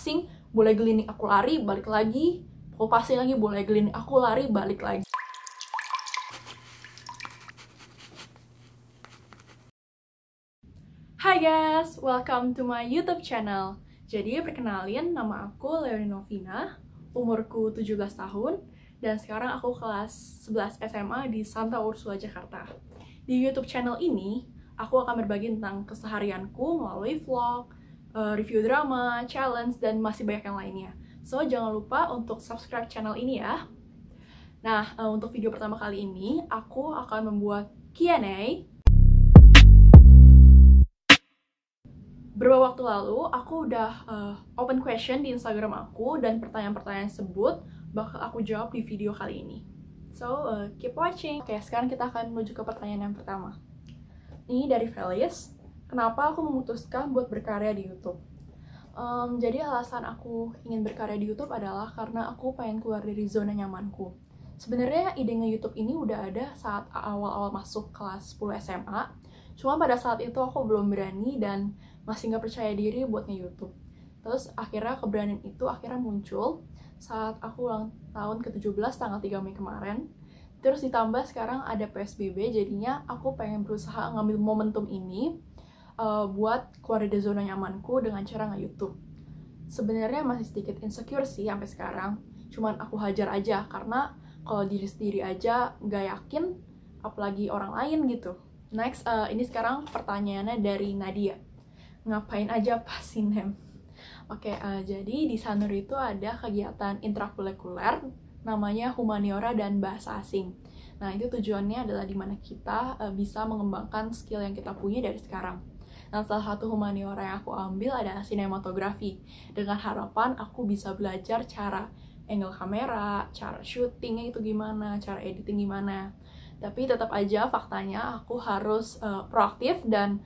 passing, boleh gelining aku lari, balik lagi, aku passing lagi, boleh gelining aku lari, balik lagi. Hai guys, welcome to my YouTube channel. Jadi perkenalin, nama aku Leonie Novina, umurku 17 tahun, dan sekarang aku kelas 11 SMA di Santa Ursula, Jakarta. Di YouTube channel ini, aku akan berbagi tentang keseharianku melalui vlog, review drama, challenge, dan masih banyak yang lainnya. So, jangan lupa untuk subscribe channel ini ya. Nah, untuk video pertama kali ini, aku akan membuat Q&A. Beberapa waktu lalu, aku udah open question di Instagram aku, dan pertanyaan-pertanyaan tersebut bakal aku jawab di video kali ini. So, keep watching. Oke, sekarang kita akan menuju ke pertanyaan yang pertama. Ini dari Felis, kenapa aku memutuskan buat berkarya di YouTube? Jadi alasan aku ingin berkarya di YouTube adalah karena aku pengen keluar dari zona nyamanku. Sebenarnya ide nge-YouTube ini udah ada saat awal-awal masuk kelas 10 SMA. Cuma pada saat itu aku belum berani dan masih nggak percaya diri buat nge-YouTube. Terus akhirnya keberanian itu akhirnya muncul saat aku ulang tahun ke-17 tanggal 3 Mei kemarin. Terus ditambah sekarang ada PSBB, jadinya aku pengen berusaha ngambil momentum ini buat keluar dari zona nyamanku dengan cara nge-YouTube. Sebenarnya masih sedikit insecure sih sampai sekarang, cuman aku hajar aja karena kalau diri sendiri aja nggak yakin, apalagi orang lain gitu. Next, ini sekarang pertanyaannya dari Nadia. Ngapain aja pas sinem? Oke, jadi di Sanur itu ada kegiatan intrakurikuler namanya humaniora dan bahasa asing. Nah, itu tujuannya adalah dimana kita bisa mengembangkan skill yang kita punya dari sekarang. Nah, salah satu humaniora yang aku ambil adalah sinematografi, dengan harapan aku bisa belajar cara angle kamera, cara syutingnya itu gimana, cara editing gimana. Tapi tetap aja faktanya aku harus proaktif dan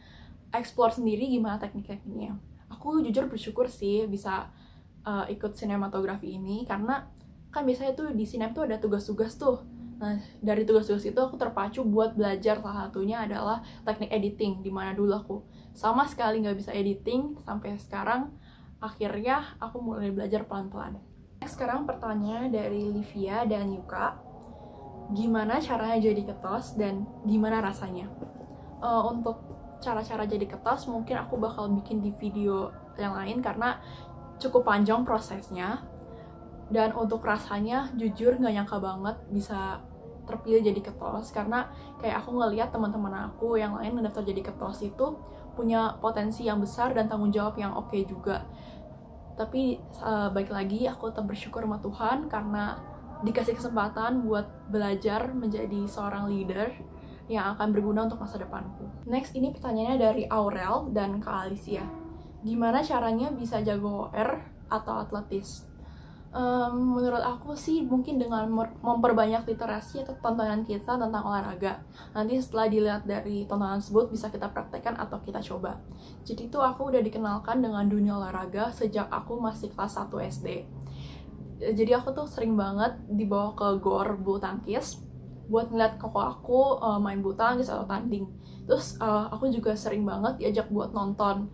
explore sendiri gimana teknik-tekniknya. Aku jujur bersyukur sih bisa ikut sinematografi ini, karena kan biasanya tuh di sinem tuh ada tugas-tugas tuh. Nah, dari tugas-tugas itu aku terpacu buat belajar, salah satunya adalah teknik editing, dimana dulu aku sama sekali nggak bisa editing, sampai sekarang akhirnya aku mulai belajar pelan-pelan. Sekarang pertanyaan dari Livia dan Yuka, gimana caranya jadi ketos dan gimana rasanya? Untuk cara-cara jadi ketos mungkin aku bakal bikin di video yang lain karena cukup panjang prosesnya. Dan untuk rasanya jujur nggak nyangka banget bisa terpilih jadi ketos, karena kayak aku ngeliat teman-teman aku yang lain mendaftar jadi ketos itu punya potensi yang besar dan tanggung jawab yang oke juga. Tapi baik lagi aku tetap bersyukur sama Tuhan karena dikasih kesempatan buat belajar menjadi seorang leader yang akan berguna untuk masa depanku. Next, ini pertanyaannya dari Aurel dan Kak Alicia. Gimana caranya bisa jago OR atau atletis? Menurut aku sih mungkin dengan memperbanyak literasi atau tontonan kita tentang olahraga. Nanti setelah dilihat dari tontonan tersebut bisa kita praktekkan atau kita coba. Jadi itu aku udah dikenalkan dengan dunia olahraga sejak aku masih kelas 1 SD. Jadi aku tuh sering banget dibawa ke GOR bulu tangkis buat ngeliat koko aku main bulu tangkis atau tanding. Terus aku juga sering banget diajak buat nonton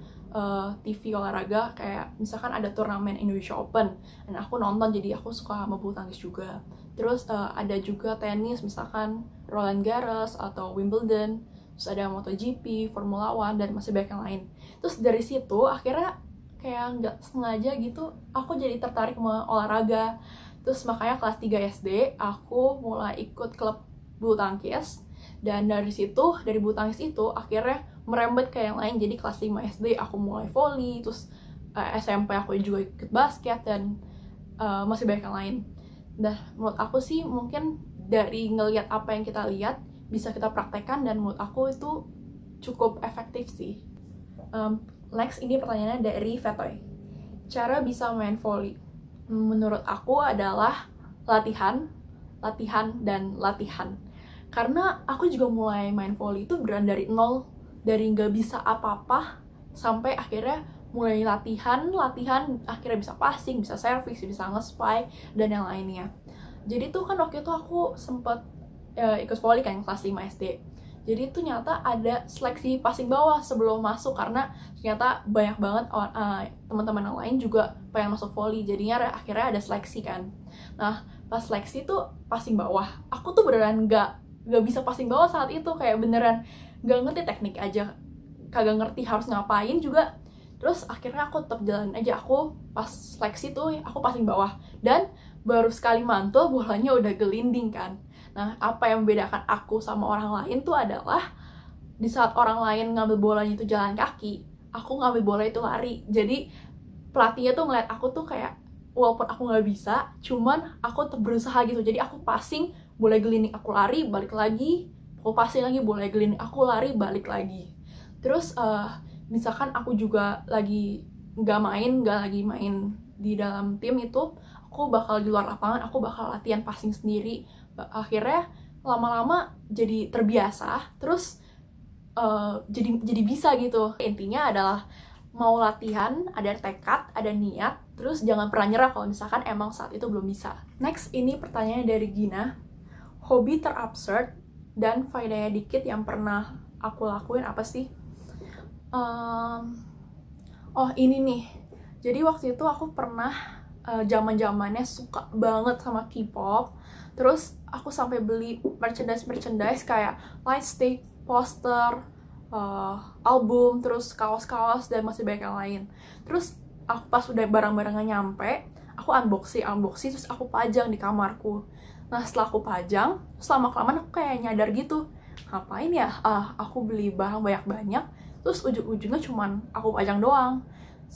TV olahraga, kayak misalkan ada turnamen Indonesia Open dan aku nonton, jadi aku suka sama bulu tangkis juga. Terus ada juga tenis, misalkan Roland Garros atau Wimbledon. Terus ada MotoGP, Formula One, dan masih banyak yang lain. Terus dari situ akhirnya kayak nggak sengaja gitu aku jadi tertarik sama olahraga. Terus makanya kelas 3 SD aku mulai ikut klub bulu tangkis, dan dari situ, dari bulu tangkis itu akhirnya merembet ke yang lain. Jadi kelas 5 SD aku mulai volley, terus SMP aku juga ikut basket, dan masih banyak yang lain. Dan menurut aku sih mungkin dari ngelihat apa yang kita lihat bisa kita praktekkan, dan menurut aku itu cukup efektif sih. Next, ini pertanyaannya dari Vetoy. Cara bisa main volley? Menurut aku adalah latihan, dan latihan. Karena aku juga mulai main volley itu beran dari nol, dari nggak bisa apa-apa sampai akhirnya mulai latihan, akhirnya bisa passing, bisa service, bisa nge-spike, dan yang lainnya. Jadi tuh kan waktu itu aku sempet ikut volley kan kelas 5 SD. Jadi itu nyata ada seleksi passing bawah sebelum masuk, karena ternyata banyak banget teman-teman yang lain juga pengen masuk volley, jadinya akhirnya ada seleksi kan. Nah pas seleksi tuh passing bawah, aku tuh beneran nggak bisa passing bawah saat itu, kayak beneran nggak ngerti teknik aja, kagak ngerti harus ngapain juga. Terus akhirnya aku tetap jalan aja, aku pas seleksi tuh aku passing bawah, dan baru sekali mantul bolanya udah gelinding kan. Nah apa yang membedakan aku sama orang lain tuh adalah di saat orang lain ngambil bolanya itu jalan kaki, aku ngambil bola itu lari. Jadi pelatihnya tuh ngeliat aku tuh kayak walaupun aku nggak bisa, cuman aku tetap berusaha gitu. Jadi aku passing, bola gelinding aku lari balik lagi, aku passing lagi, bola gelinding aku lari balik lagi. Terus misalkan aku juga lagi nggak lagi main di dalam tim itu, aku bakal di luar lapangan, aku bakal latihan passing sendiri. Akhirnya lama-lama jadi terbiasa, terus jadi bisa gitu. Intinya adalah mau latihan, ada tekad, ada niat, terus jangan pernah nyerah kalau misalkan emang saat itu belum bisa. Next, ini pertanyaannya dari Gina. Hobi terabsurd dan faedahnya dikit yang pernah aku lakuin apa sih? Oh ini nih, jadi waktu itu aku pernah zaman-zamannya suka banget sama K-pop. Terus aku sampai beli merchandise kayak light stick, poster, album, terus kaos-kaos, dan masih banyak yang lain. Terus aku pas udah barang-barangnya nyampe, aku unboxing, terus aku pajang di kamarku. Nah setelah aku pajang, selama-kelamaan aku kayak nyadar gitu, ngapain ya aku beli barang banyak-banyak, terus ujung-ujungnya cuman aku pajang doang.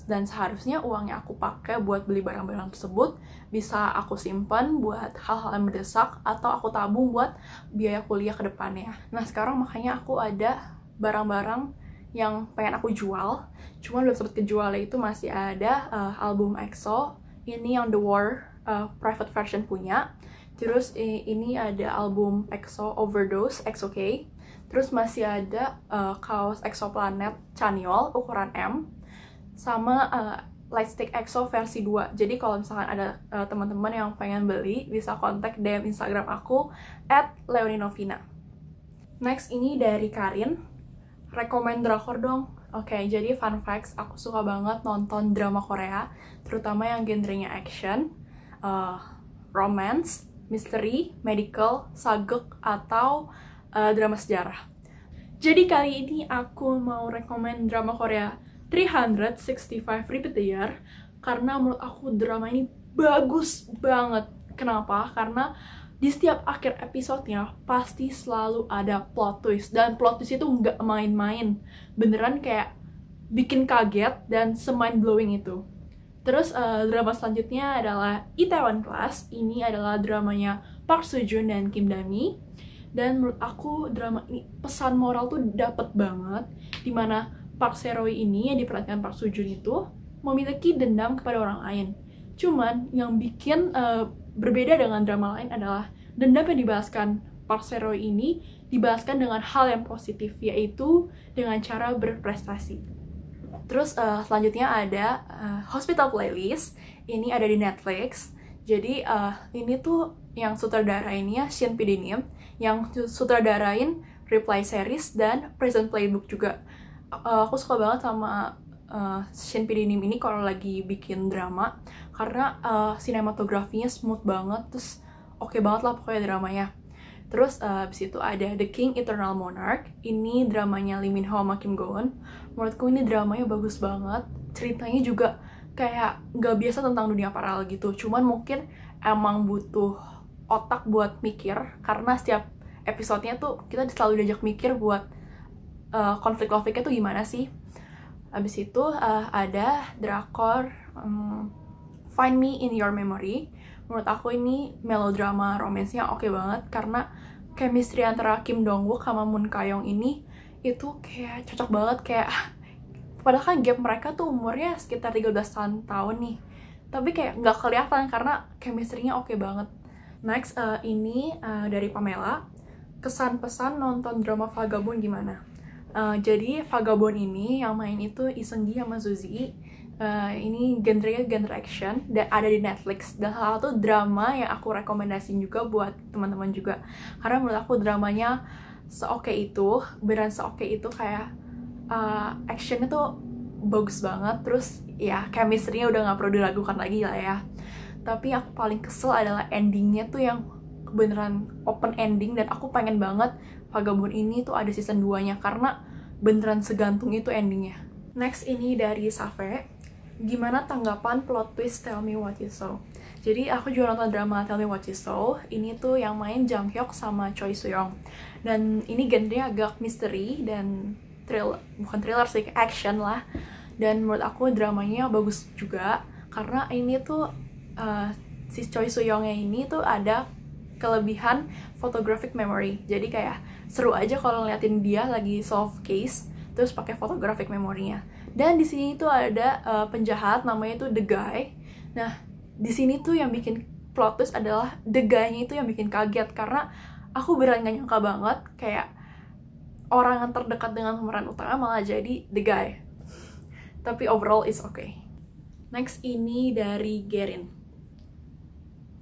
Dan seharusnya uangnya aku pakai buat beli barang-barang tersebut bisa aku simpan buat hal-hal yang mendesak, atau aku tabung buat biaya kuliah ke depannya. Nah sekarang makanya aku ada barang-barang yang pengen aku jual, cuman belum sempat kejual. Itu masih ada album EXO, ini yang The War private version punya. Terus ini ada album EXO Overdose XOK. Terus masih ada kaos Exoplanet Chanyeol ukuran M, sama Lightstick EXO versi 2. Jadi kalau misalkan ada teman-teman yang pengen beli, bisa kontak DM Instagram aku @leoninovina. Next, ini dari Karin. Rekomen drakor dong. Oke, jadi fun facts, aku suka banget nonton drama Korea, terutama yang genrenya action, romance, misteri, medical, sagek, atau drama sejarah. Jadi kali ini aku mau rekomen drama Korea 365 Repeat the Year, karena menurut aku drama ini bagus banget. Kenapa? Karena di setiap akhir episodenya pasti selalu ada plot twist, dan plot twist itu nggak main-main, beneran kayak bikin kaget dan semind blowing itu. Terus drama selanjutnya adalah Itaewon Class. Ini adalah dramanya Park Seo Joon dan Kim Da-mi, dan menurut aku drama ini pesan moral tuh dapet banget, dimana Park Se-roy ini yang diperankan Park Seo Joon itu memiliki dendam kepada orang lain. Cuman yang bikin berbeda dengan drama lain adalah dendam yang dibalaskan Park Se-roy ini dibalaskan dengan hal yang positif, yaitu dengan cara berprestasi. Terus selanjutnya ada Hospital Playlist. Ini ada di Netflix. Jadi ini tuh yang sutradarainnya Shin Pidnim, yang sutradarain Reply series dan Prison Playbook juga. Aku suka banget sama Shin Pidnim ini kalau lagi bikin drama, karena sinematografinya smooth banget, terus oke banget lah pokoknya dramanya. Terus abis itu ada The King Eternal Monarch. Ini dramanya Lee Min Ho sama Kim Go Eun. Menurutku ini dramanya bagus banget, ceritanya juga kayak nggak biasa tentang dunia paralel gitu, cuman mungkin emang butuh otak buat mikir, karena setiap episodenya tuh kita selalu diajak mikir buat konflik-konfliknya tuh gimana sih. Abis itu ada drakor Find Me in Your Memory. Menurut aku ini melodrama romansnya oke banget, karena chemistry antara Kim Dong Wook sama Moon Ka-young ini itu kayak cocok banget. Kayak padahal kan gap mereka tuh umurnya sekitar 13 tahun nih, tapi kayak nggak kelihatan karena chemistry-nya oke banget. Next, ini dari Pamela. Kesan pesan nonton drama Vagabond gimana? Jadi Vagabond ini yang main itu Lee Seung-gi sama Suzy. Ini genre action dan ada di Netflix, dan salah satu drama yang aku rekomendasiin juga buat teman-teman juga, karena menurut aku dramanya seoke itu, beneran seoke itu, kayak actionnya tuh bagus banget, terus ya chemistry-nya udah nggak perlu diragukan lagi lah ya. Tapi aku paling kesel adalah endingnya tuh yang beneran open ending, dan aku pengen banget Vagabond ini tuh ada season 2-nya karena beneran segantung itu endingnya. Next ini dari Safe, gimana tanggapan plot twist Tell Me What You Saw? Jadi aku juga nonton drama Tell Me What You Saw. Ini tuh yang main Jang Hyuk sama Choi Soo-young. Dan ini genrenya agak misteri dan bukan thriller sih, action lah. Dan menurut aku dramanya bagus juga karena ini tuh si Choi Soo-youngnya ini tuh ada kelebihan photographic memory. Jadi kayak seru aja kalau ngeliatin dia lagi solve case terus pakai photographic memory-nya. Dan di sini tuh ada penjahat namanya tuh The Guy. Nah, di sini tuh yang bikin plot twist adalah The Guy-nya itu yang bikin kaget karena aku beneran gak nyangka banget kayak orang yang terdekat dengan pemeran utama malah jadi The Guy. Tapi overall it's okay. Next ini dari Gerin.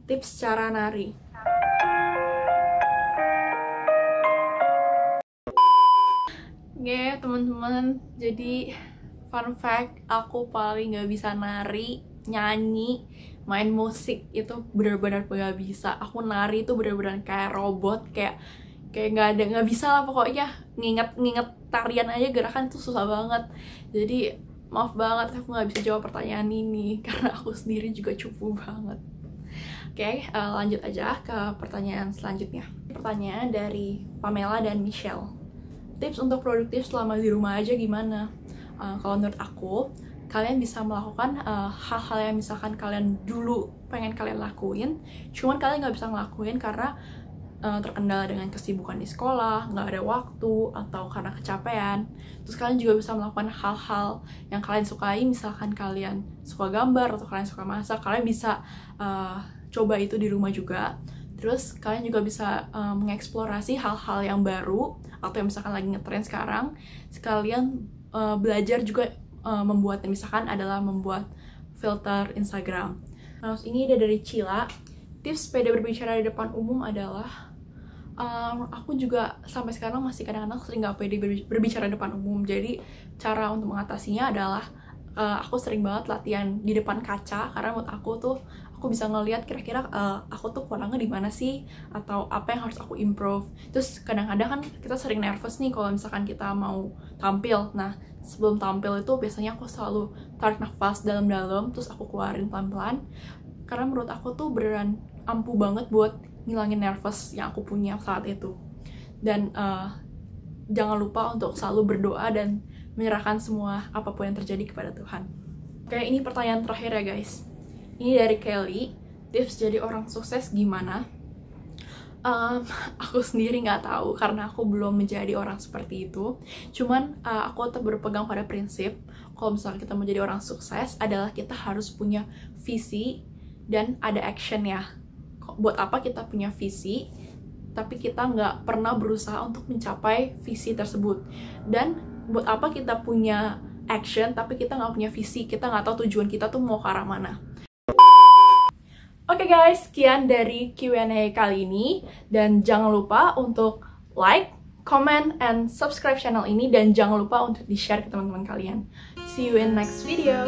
Tips cara nari. Teman-teman, jadi fun fact, aku paling gak bisa nari, nyanyi, main musik itu benar-benar gak bisa. Aku nari itu benar-benar kayak robot, kayak nggak bisa lah pokoknya. Nginget tarian aja gerakan tuh susah banget. Jadi maaf banget aku nggak bisa jawab pertanyaan ini karena aku sendiri juga cupu banget. Oke, lanjut aja ke pertanyaan selanjutnya. Pertanyaan dari Pamela dan Michelle. Tips untuk produktif selama di rumah aja gimana? Kalau menurut aku, kalian bisa melakukan hal-hal yang misalkan kalian dulu pengen kalian lakuin, cuman kalian nggak bisa ngelakuin karena terkendala dengan kesibukan di sekolah, nggak ada waktu, atau karena kecapean. Terus kalian juga bisa melakukan hal-hal yang kalian sukai, misalkan kalian suka gambar atau kalian suka masak, kalian bisa coba itu di rumah juga. Terus kalian juga bisa mengeksplorasi hal-hal yang baru atau yang misalkan lagi ngetren sekarang. Sekalian belajar juga membuat, misalkan adalah membuat filter Instagram. Nah, ini ada dari Cila. Tips pede berbicara di depan umum adalah aku juga sampai sekarang masih kadang-kadang sering gak pede berbicara di depan umum. Jadi cara untuk mengatasinya adalah aku sering banget latihan di depan kaca karena menurut aku tuh aku bisa ngelihat kira-kira aku tuh kurangnya di mana sih atau apa yang harus aku improve. Terus kadang-kadang kan kita sering nervous nih kalau misalkan kita mau tampil. Nah, sebelum tampil itu biasanya aku selalu tarik nafas dalam-dalam terus aku keluarin pelan-pelan karena menurut aku tuh beneran ampuh banget buat ngilangin nervous yang aku punya saat itu. Dan jangan lupa untuk selalu berdoa dan menyerahkan semua apapun yang terjadi kepada Tuhan. Oke, ini pertanyaan terakhir ya guys. Ini dari Kelly. Tips jadi orang sukses gimana? Aku sendiri nggak tahu karena aku belum menjadi orang seperti itu. Cuman aku tetap berpegang pada prinsip kalau misalnya kita mau jadi orang sukses adalah kita harus punya visi dan ada action ya. Buat apa kita punya visi tapi kita nggak pernah berusaha untuk mencapai visi tersebut, dan buat apa kita punya action tapi kita nggak punya visi, kita nggak tahu tujuan kita tuh mau ke arah mana. Oke guys, sekian dari Q&A kali ini, dan jangan lupa untuk like, comment, and subscribe channel ini, dan jangan lupa untuk di-share ke teman-teman kalian. See you in next video.